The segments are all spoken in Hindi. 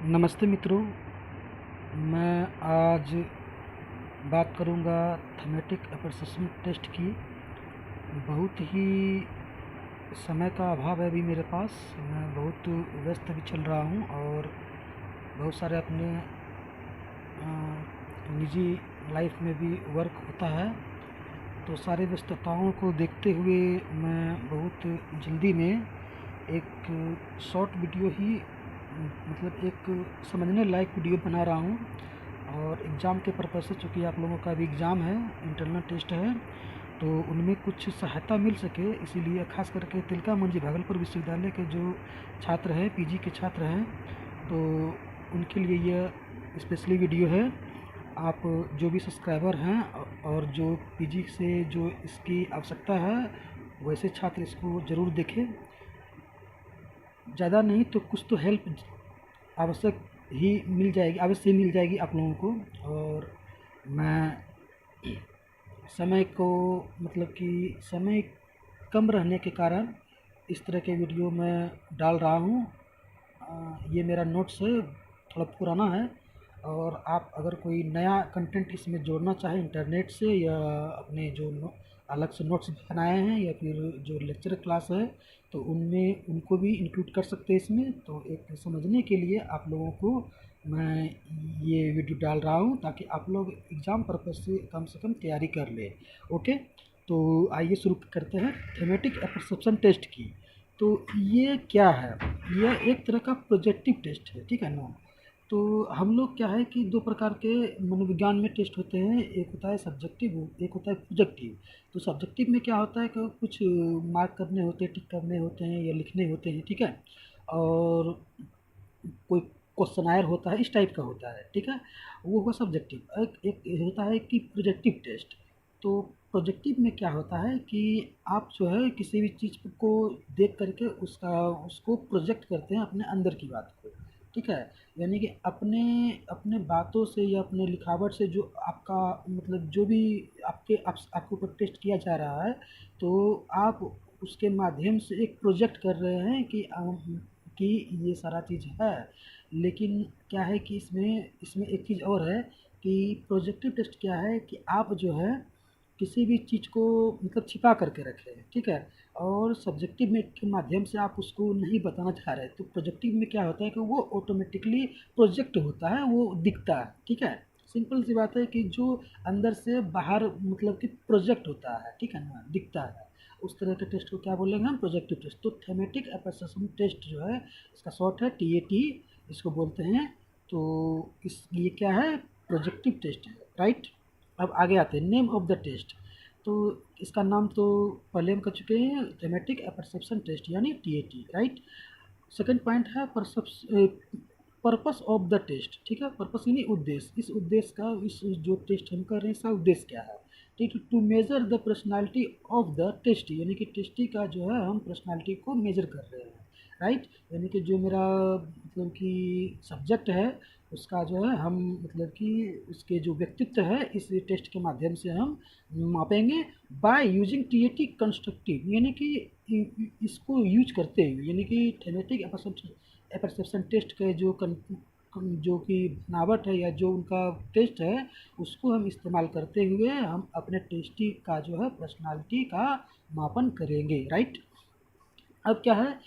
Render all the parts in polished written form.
नमस्ते मित्रों। मैं आज बात करूंगा थमेटिक अप्रेसिएशन टेस्ट की। बहुत ही समय का अभाव है अभी मेरे पास। मैं बहुत व्यस्त भी चल रहा हूं और बहुत सारे अपने निजी लाइफ में भी वर्क होता है। तो सारे व्यस्तताओं को देखते हुए मैं बहुत जल्दी में एक शॉर्ट वीडियो ही मतलब एक समझने लायक वीडियो बना रहा हूँ। और एग्ज़ाम के पर्पज़ से, चूँकि आप लोगों का भी एग्ज़ाम है, इंटरनल टेस्ट है, तो उनमें कुछ सहायता मिल सके, इसीलिए खास करके तिलका मंझी भागलपुर विश्वविद्यालय के जो छात्र हैं, पीजी के छात्र हैं, तो उनके लिए यह स्पेशली वीडियो है। आप जो भी सब्सक्राइबर हैं और जो पीजी से जो इसकी आवश्यकता है, वैसे छात्र इसको ज़रूर देखें। ज़्यादा नहीं तो कुछ तो हेल्प आवश्यक ही मिल जाएगी, अवश्य ही मिल जाएगी आप लोगों को। और मैं समय को मतलब कि समय कम रहने के कारण इस तरह के वीडियो मैं डाल रहा हूँ। ये मेरा नोट्स है, थोड़ा पुराना है। और आप अगर कोई नया कंटेंट इसमें जोड़ना चाहें इंटरनेट से, या अपने जो अलग से नोट्स बनाए हैं, या फिर जो लेक्चर क्लास है, तो उनमें उनको भी इंक्लूड कर सकते हैं इसमें। तो एक समझने के लिए आप लोगों को मैं ये वीडियो डाल रहा हूँ, ताकि आप लोग एग्ज़ाम पर्पज़ से कम तैयारी कर लें। ओके, तो आइए शुरू करते हैं थेमेटिक परसेप्शन टेस्ट की। तो ये क्या है? यह एक तरह का प्रोजेक्टिव टेस्ट है, ठीक है ना। तो हम लोग क्या है कि दो प्रकार के मनोविज्ञान में टेस्ट होते हैं, एक होता है सब्जेक्टिव, एक होता है प्रोजेक्टिव। तो सब्जेक्टिव में क्या होता है कि कुछ मार्क करने होते हैं, टिक करने होते हैं या लिखने होते हैं, ठीक है। और कोई क्वेश्चनायर होता है, इस टाइप का होता है, ठीक है। वो होगा सब्जेक्टिव। एक होता है कि प्रोजेक्टिव टेस्ट। तो प्रोजेक्टिव में क्या होता है कि आप जो है किसी भी चीज़ को देख करके उसको प्रोजेक्ट करते हैं अपने अंदर की बात को, ठीक है। यानी कि अपने अपने बातों से या अपने लिखावट से जो आपका मतलब जो भी आपके ऊपर टेस्ट किया जा रहा है, तो आप उसके माध्यम से एक प्रोजेक्ट कर रहे हैं कि ये सारा चीज़ है। लेकिन क्या है कि इसमें इसमें एक चीज़ और है कि प्रोजेक्टिव टेस्ट क्या है कि आप जो है किसी भी चीज़ को मतलब छिपा करके रखे हैं, ठीक है। और सब्जेक्टिव में के माध्यम से आप उसको नहीं बताना चाह रहे। तो प्रोजेक्टिव में क्या होता है कि वो ऑटोमेटिकली प्रोजेक्ट होता है, वो दिखता है, ठीक है। सिंपल सी बात है कि जो अंदर से बाहर मतलब कि प्रोजेक्ट होता है, ठीक है ना, दिखता है। उस तरह के टेस्ट को क्या बोलेंगे हम? Projective test. तो थेमेटिक एप्रेसिएशन टेस्ट जो है, इसका शॉर्ट है TAT, इसको बोलते हैं। तो ये क्या है? प्रोजेक्टिव टेस्ट है, राइट। अब आगे आते हैं नेम ऑफ द टेस्ट। तो इसका नाम तो पहले हम कर चुके हैं, थेमेटिक परसेप्शन टेस्ट यानी TAT, राइट। सेकंड पॉइंट है पर्पस ऑफ द टेस्ट, ठीक है। पर्पस यानी उद्देश्य। इस उद्देश्य का, इस जो टेस्ट हम कर रहे हैं, इसका उद्देश्य क्या है? ठीक है, to measure the personality of the testee, यानी कि टेस्टी का जो है हम पर्सनालिटी को मेजर कर रहे हैं, राइट। यानी कि जो मेरा मतलब कि सब्जेक्ट है, उसका जो है हम मतलब कि उसके जो व्यक्तित्व है, इस टेस्ट के माध्यम से हम मापेंगे बाय यूजिंग TAT कंस्ट्रक्टिव, यानी कि इसको यूज करते हुए, यानी कि थेमेटिक परसेप्शन टेस्ट के जो कि बनावट है या जो उनका टेस्ट है, उसको हम इस्तेमाल करते हुए हम अपने टेस्टी का जो है पर्सनालिटी का मापन करेंगे, राइट। अब क्या है?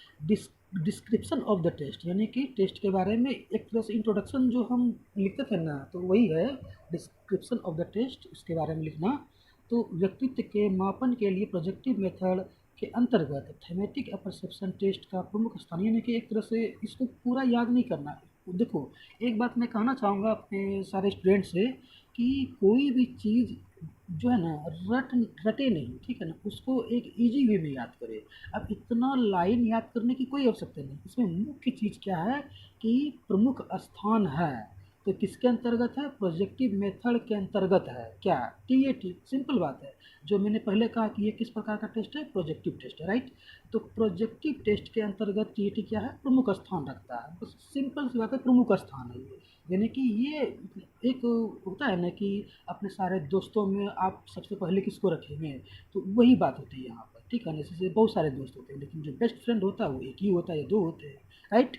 डिस्क्रिप्शन ऑफ द टेस्ट, यानी कि टेस्ट के बारे में एक तरह से इंट्रोडक्शन जो हम लिखते थे ना, तो वही है डिस्क्रिप्शन ऑफ द टेस्ट, उसके बारे में लिखना। तो व्यक्तित्व के मापन के लिए प्रोजेक्टिव मेथड के अंतर्गत थेमेटिक परसेप्शन टेस्ट का प्रमुख स्थान, यानी कि एक तरह से इसको पूरा याद नहीं करना। देखो, एक बात मैं कहना चाहूँगा अपने सारे स्टूडेंट से कि कोई भी चीज़ जो है ना, रटे नहीं, ठीक है ना, उसको एक इजी वे में याद करें। अब इतना लाइन याद करने की कोई आवश्यकता नहीं। इसमें मुख्य चीज़ क्या है कि प्रमुख स्थान है। तो किसके अंतर्गत है? प्रोजेक्टिव मेथड के अंतर्गत है। क्या? TAT। सिंपल बात है। जो मैंने पहले कहा कि ये किस प्रकार का टेस्ट है? प्रोजेक्टिव टेस्ट है, राइट। तो प्रोजेक्टिव टेस्ट के अंतर्गत TAT क्या है? प्रमुख स्थान रखता है। बस सिंपल सी बात है, प्रमुख स्थान है ये। यानी कि ये एक होता है ना कि अपने सारे दोस्तों में आप सबसे पहले किसको रखेंगे, तो वही बात होती है यहाँ पर, ठीक है ना। जैसे बहुत सारे दोस्त होते हैं, लेकिन जो बेस्ट फ्रेंड होता है वो एक ही होता है या दो होते हैं, राइट।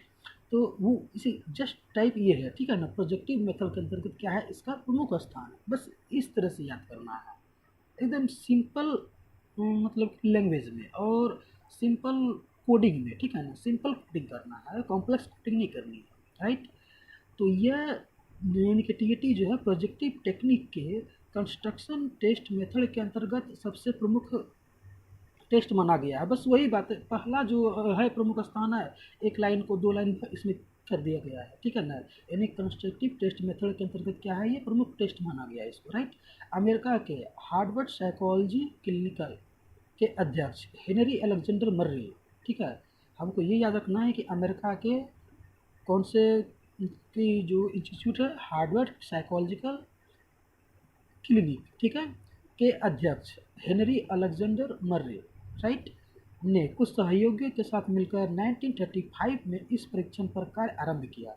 तो वो इसी जस्ट टाइप ये है, ठीक है ना। प्रोजेक्टिव मेथड के अंतर्गत क्या है, इसका प्रमुख स्थान है, बस इस तरह से याद करना है, एकदम सिंपल मतलब लैंग्वेज में और सिंपल कोडिंग में, ठीक है ना। सिंपल कोडिंग करना है, कॉम्प्लेक्स कोडिंग नहीं करनी है, राइट। तो यह यानी कि टीएटी जो है प्रोजेक्टिव टेक्निक के कंस्ट्रक्शन टेस्ट मेथड के अंतर्गत सबसे प्रमुख टेस्ट माना गया है। बस वही बात है, पहला जो है प्रमुख स्थान है, एक लाइन को दो लाइन इसमें कर दिया गया है, ठीक है ना। यानी कंस्ट्रक्टिव टेस्ट मेथड के अंतर्गत क्या है, ये प्रमुख टेस्ट माना गया है इसको, राइट। अमेरिका के हार्वर्ड साइकोलॉजी क्लिनिकल के अध्यक्ष हेनरी अलेक्जेंडर मर्रे, ठीक है। हमको ये याद रखना है कि अमेरिका के कौन से की जो इंस्टीट्यूट है, हार्वर्ड साइकोलॉजिकल क्लिनिक, ठीक है, के अध्यक्ष हेनरी अलेक्जेंडर मर्रे, राइट, ने कुछ सहयोगियों के साथ मिलकर 1935 में इस परीक्षण पर कार्य आरंभ किया।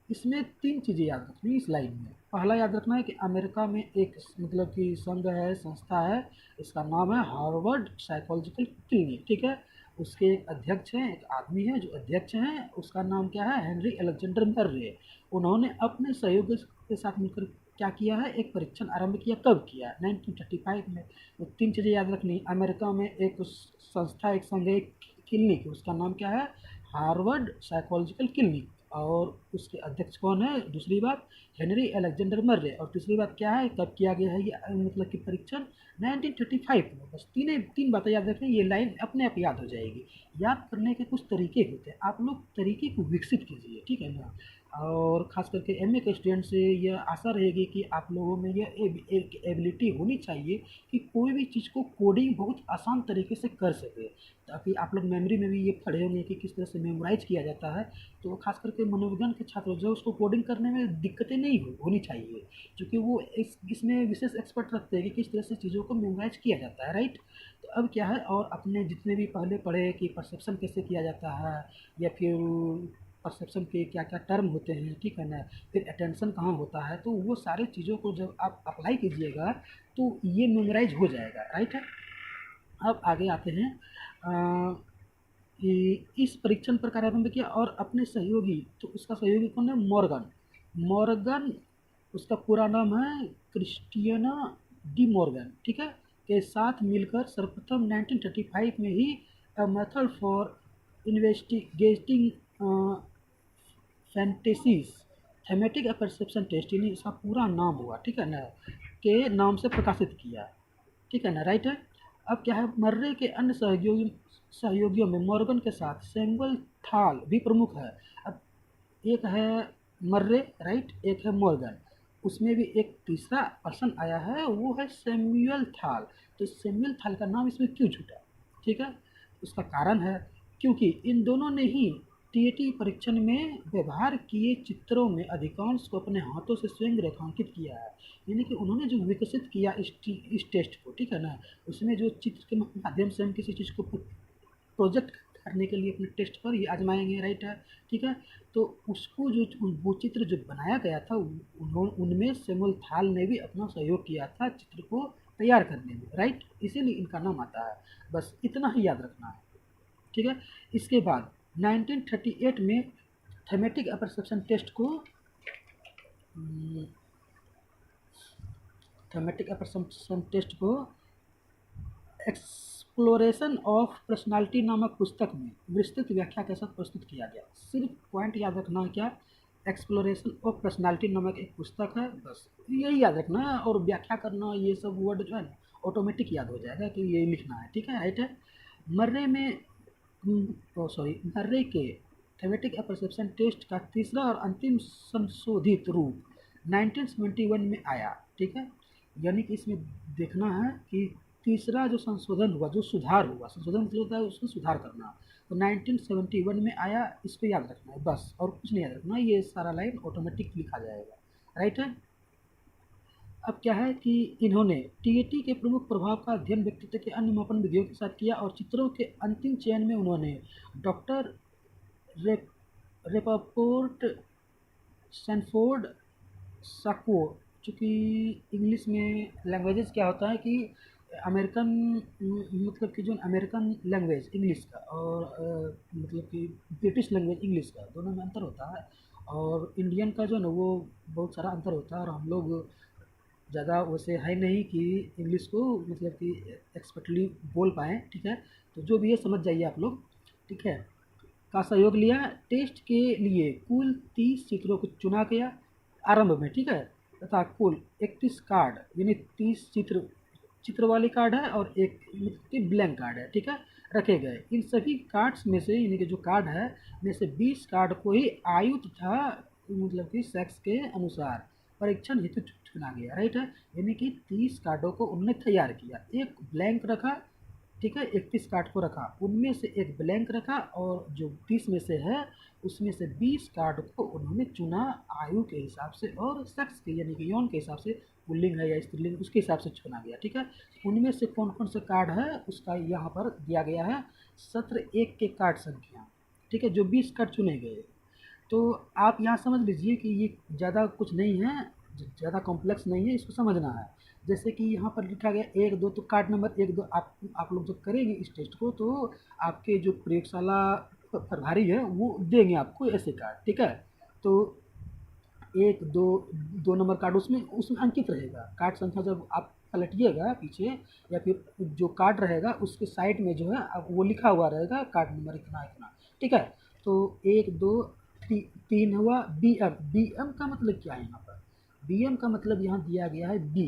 इसमें तीन चीज़ें याद रखनी इस लाइन में। पहला याद रखना है कि अमेरिका में एक मतलब कि संघ है, संस्था है, इसका नाम है हार्वर्ड साइकोलॉजिकल क्लिनिक, ठीक है। उसके एक अध्यक्ष हैं, एक आदमी है जो अध्यक्ष हैं, उसका नाम क्या है, हेनरी अलेक्जेंडर मर्रे। उन्होंने अपने सहयोगियों के साथ मिलकर क्या किया है, एक परीक्षण आरंभ किया। कब किया, 1935 में। तो तीन चीज़ें याद रखनी, अमेरिका में एक संस्था, एक संघ, एक क्लिनिक, उसका नाम क्या है, हार्वर्ड साइकोलॉजिकल क्लिनिक, और उसके अध्यक्ष कौन है, दूसरी बात हेनरी अलेक्जेंडर मर्रे, और तीसरी बात क्या है, कब किया गया है ये मतलब कि परीक्षण 1935 में। बस तीन बातें याद रखें, ये लाइन अपने आप याद हो जाएगी। याद करने के कुछ तरीके होते हैं, आप लोग तरीके को विकसित कीजिए, ठीक है ना। और ख़ास करके एमए के स्टूडेंट से यह आशा रहेगी कि आप लोगों में यह एक एबिलिटी होनी चाहिए कि कोई भी चीज़ को कोडिंग बहुत आसान तरीके से कर सके, ताकि आप लोग मेमोरी में भी ये पढ़े होंगे कि किस तरह से मेमोराइज किया जाता है। तो खास करके मनोविज्ञान के छात्र जो उसको कोडिंग करने में दिक्कतें नहीं होनी चाहिए, क्योंकि वो इसमें विशेष एक्सपर्ट रखते हैं कि किस तरह से चीज़ों को मेमोराइज किया जाता है, राइट। तो अब क्या है, और अपने जितने भी पहले पढ़े कि परसेप्शन कैसे किया जाता है, या फिर परसेप्शन के क्या क्या टर्म होते हैं, ठीक है ना, फिर अटेंशन कहाँ होता है, तो वो सारी चीज़ों को जब आप अप्लाई कीजिएगा तो ये मेमोराइज हो जाएगा, राइट है। अब आगे आते हैं, इस परीक्षण पर कार्यारंभ किया और अपने सहयोगी, तो उसका सहयोगी कौन है, मॉर्गन। मॉर्गन उसका पूरा नाम है क्रिस्टियना डी मॉर्गन, ठीक है, के साथ मिलकर सर्वप्रथम 1935 में ही method for investigating fantasies thematic perception test, यानी इसका पूरा नाम हुआ, ठीक है ना, के नाम से प्रकाशित किया, ठीक है ना, राइट है। अब क्या है, मर्रे के अन्य सहयोगियों में मॉर्गन के साथ सैमुअल थाल भी प्रमुख है। अब एक है मर्रे, राइट, एक है मॉर्गन, उसमें भी एक तीसरा पर्सन आया है, वो है सैमुअल थाल। तो सैमुअल थाल का नाम इसमें क्यों छूटा, ठीक है, उसका कारण है क्योंकि इन दोनों ने ही टीएटी परीक्षण में व्यवहार किए चित्रों में अधिकांश को अपने हाथों से स्वयं रेखांकित किया है। यानी कि उन्होंने जो विकसित किया इस टेस्ट को, ठीक है ना, उसमें जो चित्र के माध्यम से हम किसी चीज़ को प्रोजेक्ट करने के लिए अपने टेस्ट पर ये आजमाएंगे, राइट है, ठीक है। तो उसको जो वो चित्र जो बनाया गया था, उनमें सैमुअल थाल ने भी अपना सहयोग किया था चित्र को तैयार करने में, राइट, इसीलिए इनका नाम आता है। बस इतना ही याद रखना है, ठीक है। इसके बाद 1938 में थेमेटिक परसेप्शन टेस्ट को थेमेटिक परसेप्शन टेस्ट को एक्सप्लोरेशन ऑफ पर्सनालिटी नामक पुस्तक में विस्तृत व्याख्या के साथ प्रस्तुत किया गया। सिर्फ पॉइंट याद रखना है, क्या, एक्सप्लोरेशन ऑफ पर्सनालिटी नामक एक पुस्तक है, बस यही याद रखना है, और व्याख्या करना ये सब वर्ड जो है ना ऑटोमेटिक याद हो जाएगा कि ये लिखना है, ठीक है, राइट है। मर्रे में मर्रे के थेमेटिक परसेप्शन टेस्ट का तीसरा और अंतिम संशोधित रूप 1971 में आया, ठीक है। यानी कि इसमें देखना है कि तीसरा जो संशोधन हुआ, जो सुधार हुआ, संशोधन मतलब होता है उसमें सुधार करना, तो 1971 में आया, इसको याद रखना है बस, और कुछ नहीं याद रखना, ये सारा लाइन ऑटोमेटिक लिखा जाएगा, राइट है। अब क्या है कि इन्होंने टीएटी के प्रमुख प्रभाव का अध्ययन व्यक्तित्व के अन्य मापन विधियों के साथ किया, और चित्रों के अंतिम चयन में उन्होंने डॉक्टर रेपापोर्ट, सैनफोर्ड, साको, चूँकि इंग्लिश में लैंग्वेजेस क्या होता है कि अमेरिकन मतलब कि जो अमेरिकन लैंग्वेज इंग्लिश का और मतलब कि ब्रिटिश लैंग्वेज इंग्लिश का दोनों में अंतर होता है। और इंडियन का जो है ना वो बहुत सारा अंतर होता है, और हम लोग ज़्यादा वैसे है नहीं कि इंग्लिश को मतलब कि एक्सपर्टली बोल पाएँ, ठीक है। तो जो भी है समझ जाइए आप लोग, ठीक है। का सहयोग लिया। टेस्ट के लिए कुल 30 चित्रों को चुना गया आरंभ में, ठीक है। तथा कुल 31 कार्ड यानी 30 चित्र चित्र वाले कार्ड है और एक मतलब कि ब्लैंक कार्ड है, ठीक है, रखे गए। इन सभी कार्ड्स में से यानी कि जो कार्ड है में से 20 कार्ड को ही आयु तथा मतलब कि सेक्स के अनुसार परीक्षण हेतु चुना गया, राइट है। यानी कि 30 कार्डों को उन्होंने तैयार किया, एक ब्लैंक रखा, ठीक है, 31 कार्ड को रखा, उनमें से एक ब्लैंक रखा, और जो 30 में से है उसमें से 20 कार्ड को उन्होंने चुना आयु के हिसाब से और सेक्स के यानी कि यौन के हिसाब से, पुल्लिंग है या स्त्रीलिंग उसके हिसाब से चुना गया, ठीक है। उनमें से कौन कौन से कार्ड है उसका यहाँ पर दिया गया है सत्र एक के कार्ड संख्या, ठीक है, जो 20 कार्ड चुने गए। तो आप यहाँ समझ लीजिए कि ये ज़्यादा कुछ नहीं है, ज़्यादा कॉम्प्लेक्स नहीं है, इसको समझना है। जैसे कि यहाँ पर लिखा गया 1 2, तो कार्ड नंबर 1 2 आप लोग जब करेंगे इस टेस्ट को तो आपके जो प्रयोगशाला प्रभारी है वो देंगे आपको ऐसे कार्ड, ठीक है। तो 1 2 2 नंबर कार्ड उसमें उसमें अंकित रहेगा, कार्ड संख्या जब आप पलटिएगा पीछे या फिर जो कार्ड रहेगा उसके साइड में जो है अब वो लिखा हुआ रहेगा कार्ड नंबर इतना इतना, ठीक है। तो 1 2 3 हुआ बी एम। बी एम का मतलब क्या है यहाँ पर? बी एम का मतलब यहाँ दिया गया है B,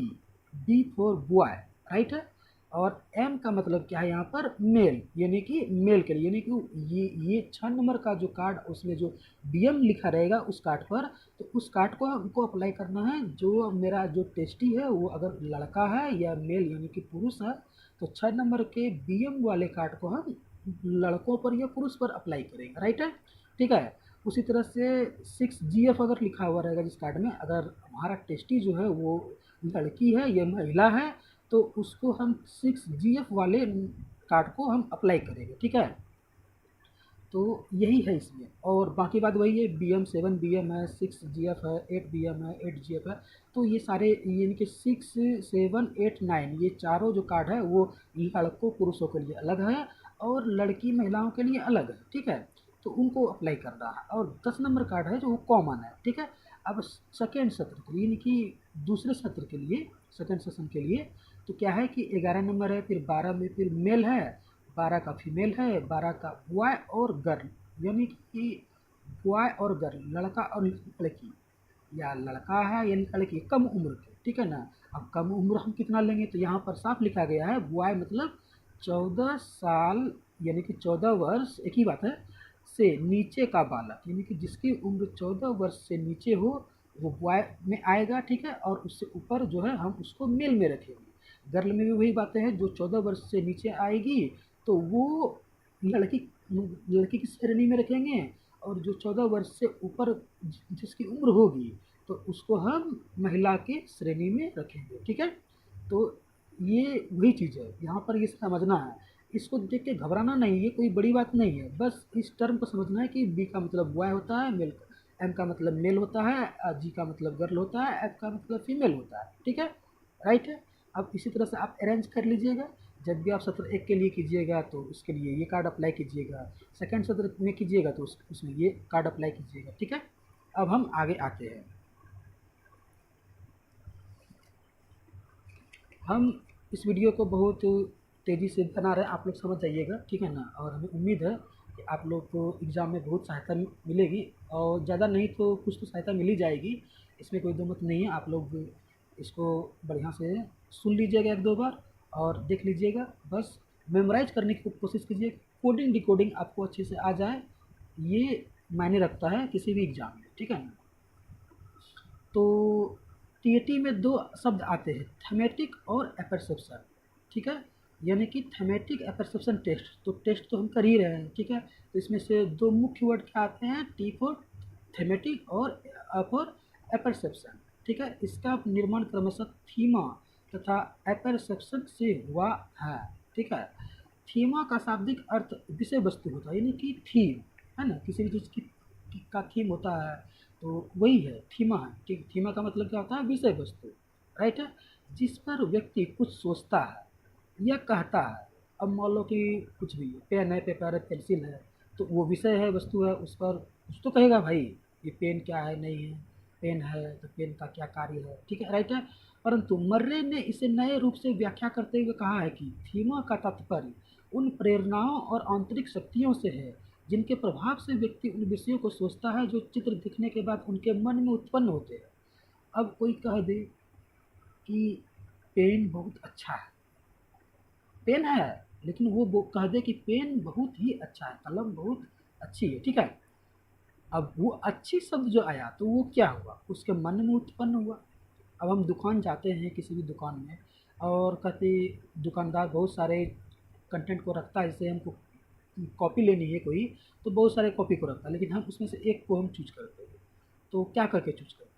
B for boy, right है। और एम का मतलब क्या है यहाँ पर? मेल, यानी कि मेल के लिए, यानी कि ये 6 नंबर का जो कार्ड उसमें जो बी एम लिखा रहेगा उस कार्ड पर, तो उस कार्ड को हमको अप्लाई करना है। जो मेरा जो टेस्टी है वो अगर लड़का है या मेल यानी कि पुरुष है तो 6 नंबर के बी एम वाले कार्ड को हम लड़कों पर या पुरुष पर अप्लाई करेंगे, राइट है, ठीक है। उसी तरह से 6 GF अगर लिखा हुआ रहेगा जिस कार्ड में, अगर हमारा टेस्टी जो है वो लड़की है या महिला है तो उसको हम 6 GF वाले कार्ड को हम अप्लाई करेंगे, ठीक है। तो यही है इसमें, और बाकी बात वही है, BM 7 BM है, 6 GF है, 8 BM है, 8 GF है। तो ये सारे यानी कि 6 7 8 9 ये चारों जो कार्ड है वो लड़कों पुरुषों के लिए अलग है और लड़की महिलाओं के लिए अलग है, ठीक है। तो उनको अप्लाई करना है। और 10 नंबर कार्ड है जो वो कॉमन है, ठीक है। अब सेकेंड सत्र के लिए यानी कि दूसरे सत्र के लिए, सेकेंड सेशन के लिए, तो क्या है कि 11 नंबर है, फिर 12 में फिर मेल है, 12 का फीमेल है, 12 का बॉय और गर्ल, यानी कि बॉय और गर्ल, लड़का और लड़की, या लड़का है या लड़की कम उम्र के, ठीक है ना। अब कम उम्र हम कितना लेंगे तो यहाँ पर साफ लिखा गया है बॉय मतलब 14 साल यानी कि 14 वर्ष, एक ही बात है, से नीचे का बालक, यानी कि जिसकी उम्र 14 वर्ष से नीचे हो वो बॉय में आएगा, ठीक है। और उससे ऊपर जो है हम उसको मेल में रखेंगे। गर्ल में भी वही बातें हैं, जो 14 वर्ष से नीचे आएगी तो वो लड़की लड़की की श्रेणी में रखेंगे, और जो 14 वर्ष से ऊपर जिसकी उम्र होगी तो उसको हम महिला के श्रेणी में रखेंगे, ठीक है। तो ये वही चीज़ है, यहाँ पर ये समझना है, इसको देख के घबराना नहीं, ये कोई बड़ी बात नहीं है, बस इस टर्म को समझना है कि बी का मतलब बॉय होता है, मेल एम का मतलब मेल होता है, जी का मतलब गर्ल होता है, एफ का मतलब फीमेल होता है, ठीक है, राइट है। अब इसी तरह से आप अरेंज कर लीजिएगा, जब भी आप सत्र एक के लिए कीजिएगा तो उसके लिए ये कार्ड अप्लाई कीजिएगा, सेकंड सत्र में कीजिएगा तो उसमें ये कार्ड अप्लाई कीजिएगा, ठीक है। अब हम आगे आते हैं, हम इस वीडियो को बहुत तेज़ी से बना रहे हैं, आप लोग समझ जाइएगा, ठीक है ना। और हमें उम्मीद है कि आप लोग को एग्ज़ाम में बहुत सहायता मिलेगी, और ज़्यादा नहीं तो कुछ तो सहायता मिल ही जाएगी, इसमें कोई दो मत नहीं है। आप लोग इसको बढ़िया से सुन लीजिएगा एक दो बार और देख लीजिएगा, बस मेमोराइज करने की कोशिश कीजिए, कोडिंग डिकोडिंग आपको अच्छे से आ जाए, ये मायने रखता है किसी भी एग्ज़ाम में, ठीक है ना। तो टीएटी में दो शब्द आते हैं, थेमेटिक और एपरसेप्शन, ठीक है। यानी कि थेमेटिक एपरसेप्शन टेस्ट, तो टेस्ट तो हम कर ही रहे हैं, ठीक है। तो इसमें से दो मुख्य वर्ड क्या आते हैं, टी फॉर थेमेटिक और ए फॉर एपरसेप्शन, ठीक है। इसका निर्माण क्रमशः थीमा तथा एपरसेप्शन से हुआ है, ठीक है। थीमा का शाब्दिक अर्थ विषय वस्तु होता है, यानी कि थीम, है ना, किसी भी चीज़ की का थीम होता है तो वही है थीमा है, ठीक। थीमा का मतलब क्या होता है, विषय वस्तु, राइट है, जिस पर व्यक्ति कुछ सोचता है, या कहता है। अब मान लो कि कुछ भी पेन है, पेपर है, पेंसिल है, तो वो विषय है, वस्तु है, उस पर कुछ तो कहेगा भाई, ये पेन क्या है, नहीं है, पेन है तो पेन का क्या कार्य है, ठीक है, राइट है। परंतु मर्रे ने इसे नए रूप से व्याख्या करते हुए कहा है कि थीमा का तात्पर्य उन प्रेरणाओं और आंतरिक शक्तियों से है जिनके प्रभाव से व्यक्ति उन विषयों को सोचता है जो चित्र दिखने के बाद उनके मन में उत्पन्न होते हैं। अब कोई कह दे कि पेन बहुत अच्छा है, पेन है, लेकिन वो कह दे कि पेन बहुत ही अच्छा है, कलम बहुत अच्छी है, ठीक है। अब वो अच्छी शब्द जो आया तो वो क्या हुआ, उसके मन में उत्पन्न हुआ। अब हम दुकान जाते हैं किसी भी दुकान में, और कहते दुकानदार बहुत सारे कंटेंट को रखता है, जैसे हमको कॉपी लेनी है कोई, तो बहुत सारे कॉपी को रखता है, लेकिन हम उसमें से एक को हम चूज करते हैं, तो क्या करके चूज करते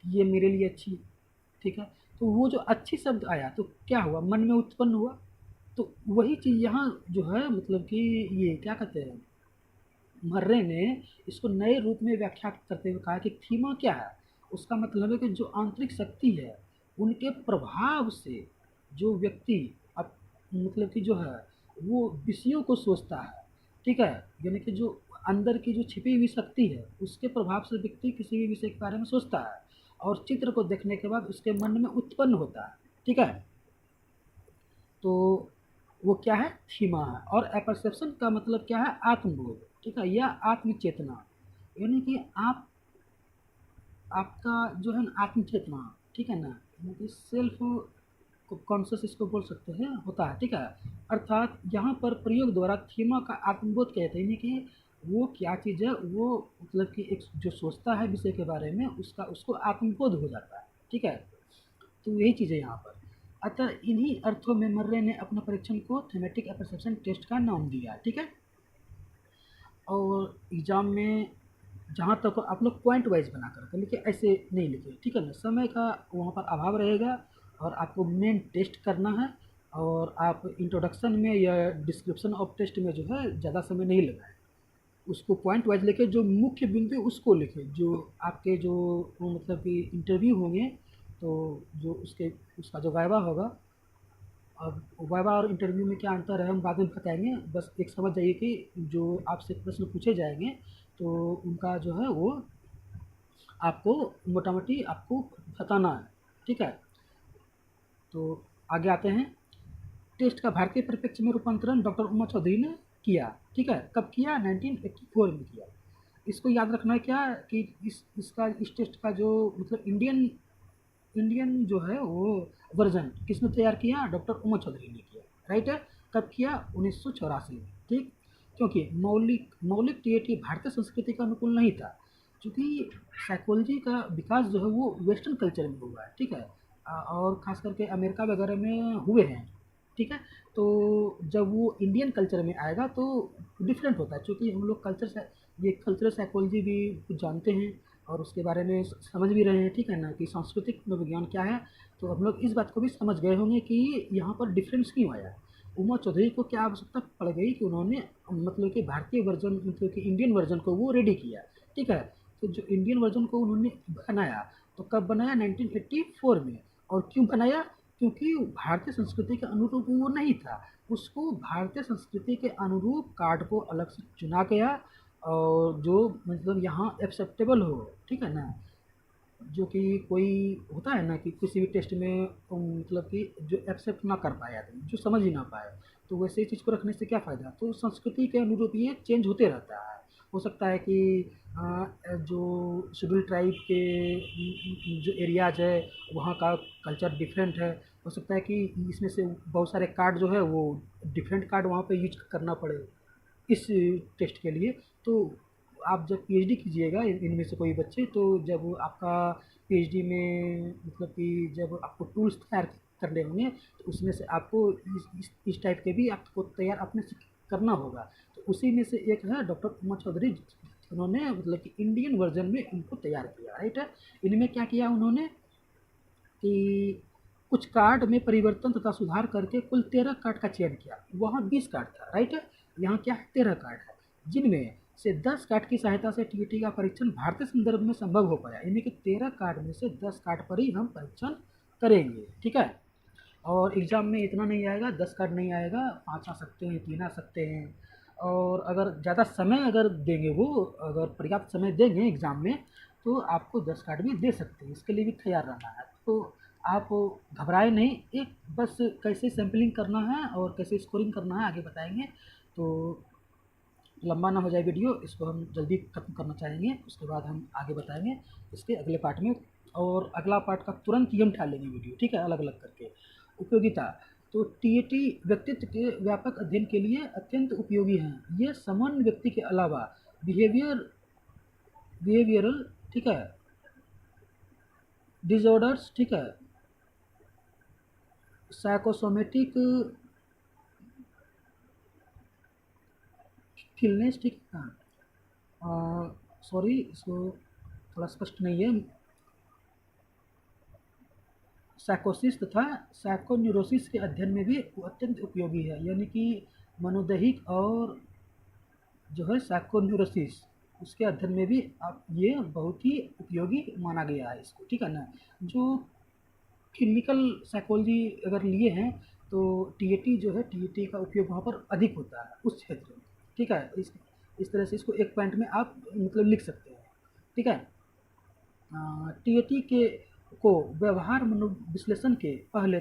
हैं, ये मेरे लिए अच्छी है, ठीक है। तो वो जो अच्छी शब्द आया तो क्या हुआ, मन में उत्पन्न हुआ। तो वही चीज़ यहाँ जो है, मतलब कि ये क्या कहते हैं, मर्रे ने इसको नए रूप में व्याख्या करते हुए कहा कि थीमा क्या है, उसका मतलब है कि जो आंतरिक शक्ति है, उनके प्रभाव से जो व्यक्ति अब मतलब कि जो है वो विषयों को सोचता है, ठीक है। यानी कि जो अंदर की जो छिपी हुई शक्ति है, उसके प्रभाव से व्यक्ति किसी भी विषय के बारे में सोचता है, और चित्र को देखने के बाद उसके मन में उत्पन्न होता है, ठीक है। तो वो क्या है, थीमा है। और एपरसेप्शन का मतलब क्या है, आत्मबोध, ठीक है, या आत्मचेतना। यानी कि आप आपका जो है ना आत्मचेतना, ठीक है ना, यानी कि सेल्फ कॉन्शियस इसको बोल सकते हैं, होता है, ठीक है। अर्थात यहाँ पर प्रयोग द्वारा थीमा का आत्मबोध कहते हैं, यानी कि वो क्या चीज़ है, वो मतलब कि एक जो सोचता है विषय के बारे में, उसका उसको आत्मबोध हो जाता है, ठीक है। तो यही चीज़ है यहाँ पर। अतः इन्हीं अर्थों में मर्रे ने अपने परीक्षण को थीमेटिक परसेप्शन टेस्ट का नाम दिया, ठीक है। और एग्ज़ाम में जहाँ तक आप लोग पॉइंट वाइज बना कर लिखे, ऐसे नहीं लिखे, ठीक है ना, समय का वहाँ पर अभाव रहेगा, और आपको मेन टेस्ट करना है। और आप इंट्रोडक्शन में या डिस्क्रिप्शन ऑफ टेस्ट में जो है ज़्यादा समय नहीं लगाए, उसको पॉइंट वाइज लेके जो मुख्य बिंदु है उसको लिखे, जो आपके जो मतलब कि इंटरव्यू होंगे, तो जो उसके उसका जो वाइवा होगा। अब वाइवा और इंटरव्यू में क्या अंतर है हम बाद में बताएंगे, बस एक समझ जाइए कि जो आपसे प्रश्न पूछे जाएंगे तो उनका जो है वो आपको मोटा मोटी आपको बताना है, ठीक है। तो आगे आते हैं। टेस्ट का भारतीय परिप्रेक्ष्य में रूपांतरण डॉक्टर उमा चौधरी ने किया, ठीक है, कब किया, 1984 में किया। इसको याद रखना है क्या कि इस टेस्ट का जो मतलब इंडियन इंडियन जो है वो वर्जन किसने तैयार किया, डॉक्टर उमा चौधरी ने किया, राइट है। कब किया, 1984 में, ठीक। क्योंकि मौलिक मौलिक टीएटी भारतीय संस्कृति का अनुकूल नहीं था, क्योंकि साइकोलॉजी का विकास जो है वो वेस्टर्न कल्चर में हुआ है, ठीक है। और ख़ास करके अमेरिका वगैरह में हुए हैं, ठीक है। तो जब वो इंडियन कल्चर में आएगा तो डिफरेंट होता है, क्योंकि हम लोग कल्चर से ये कल्चरल साइकोलॉजी भी कुछ जानते हैं और उसके बारे में समझ भी रहे हैं, ठीक है ना, कि सांस्कृतिक मनोविज्ञान क्या है। तो हम लोग इस बात को भी समझ गए होंगे कि यहाँ पर डिफरेंस क्यों आया। उमा चौधरी को क्या आवश्यकता पड़ गई कि उन्होंने मतलब कि भारतीय वर्जन मतलब कि इंडियन वर्जन को वो रेडी किया, ठीक है। तो जो इंडियन वर्जन को उन्होंने बनाया, तो कब बनाया, 1984 में। और क्यों बनाया, क्योंकि भारतीय संस्कृति के अनुरूप वो नहीं था, उसको भारतीय संस्कृति के अनुरूप कार्ड को अलग से चुना गया, और जो मतलब यहाँ एक्सेप्टेबल हो, ठीक है ना। जो कि कोई होता है ना कि किसी भी टेस्ट में मतलब कि जो एक्सेप्ट ना कर पाए आदमी, जो समझ ही ना पाए, तो वैसे ही चीज़ को रखने से क्या फ़ायदा। तो संस्कृति के अनुरूप ये चेंज होते रहता है। हो सकता है कि जो शेड्यूल ट्राइब के जो एरियाज है वहाँ का कल्चर डिफरेंट है, हो सकता है कि इसमें से बहुत सारे कार्ड जो है वो डिफरेंट कार्ड वहाँ पे यूज करना पड़े इस टेस्ट के लिए। तो आप जब पीएचडी कीजिएगा इनमें से कोई बच्चे, तो जब आपका पीएचडी में मतलब कि जब आपको टूल्स तैयार करने होंगे, तो उसमें से आपको इस टाइप के भी आपको तैयार अपने से करना होगा। तो उसी में से एक है डॉक्टर उमा चौधरी, उन्होंने मतलब कि इंडियन वर्जन में इनको तैयार किया, राइट है। इनमें क्या किया उन्होंने कि कुछ कार्ड में परिवर्तन तथा सुधार करके कुल 13 कार्ड का चयन किया, वहाँ 20 कार्ड था, राइट है। यहाँ क्या है, 13 कार्ड है, जिनमें से 10 कार्ड की सहायता से टीईटी का परीक्षण भारतीय संदर्भ में संभव हो पाया, यानी कि 13 कार्ड में से 10 कार्ड पर ही हम परीक्षण करेंगे, ठीक है। और एग्ज़ाम में इतना नहीं आएगा, 10 कार्ड नहीं आएगा, 5 आ सकते हैं, 3 आ सकते हैं। और अगर ज़्यादा समय अगर देंगे वो, अगर पर्याप्त समय देंगे एग्ज़ाम में, तो आपको 10 कार्ड भी दे सकते हैं। इसके लिए भी तैयार रहना है। तो आप घबराएँ नहीं, एक बस कैसे सैंपलिंग करना है और कैसे स्कोरिंग करना है आगे बताएँगे। तो लंबा ना हो जाए वीडियो, इसको हम जल्दी ख़त्म करना चाहेंगे, उसके बाद हम आगे बताएँगे इसके अगले पार्ट में। और अगला पार्ट का तुरंत ही हम डालेंगे वीडियो, ठीक है, अलग-अलग करके। उपयोगिता, तो टीएटी व्यक्तित्व के व्यापक अध्ययन के लिए अत्यंत उपयोगी हैं। ये सामान्य व्यक्ति के अलावा बिहेवियरल, ठीक है, डिसऑर्डर्स, ठीक है, साइकोसोमेटिक इलनेस, ठीक है, सॉरी इसको थोड़ा स्पष्ट नहीं है, साइकोसिस तथा साइकोन्यूरोसिस के अध्ययन में भी अत्यंत उपयोगी है। यानी कि मनोदैहिक और जो है साइकोन्यूरोसिस, उसके अध्ययन में भी आप ये बहुत ही उपयोगी माना गया है इसको, ठीक है ना। जो क्लिनिकल साइकोलॉजी अगर लिए हैं तो टीएटी जो है, टीएटी का उपयोग वहाँ पर अधिक होता है उस क्षेत्र में, ठीक है। इस तरह से इसको एक पॉइंट में आप मतलब लिख सकते हैं, ठीक है। टीएटी के को व्यवहार मनोविश्लेषण के पहले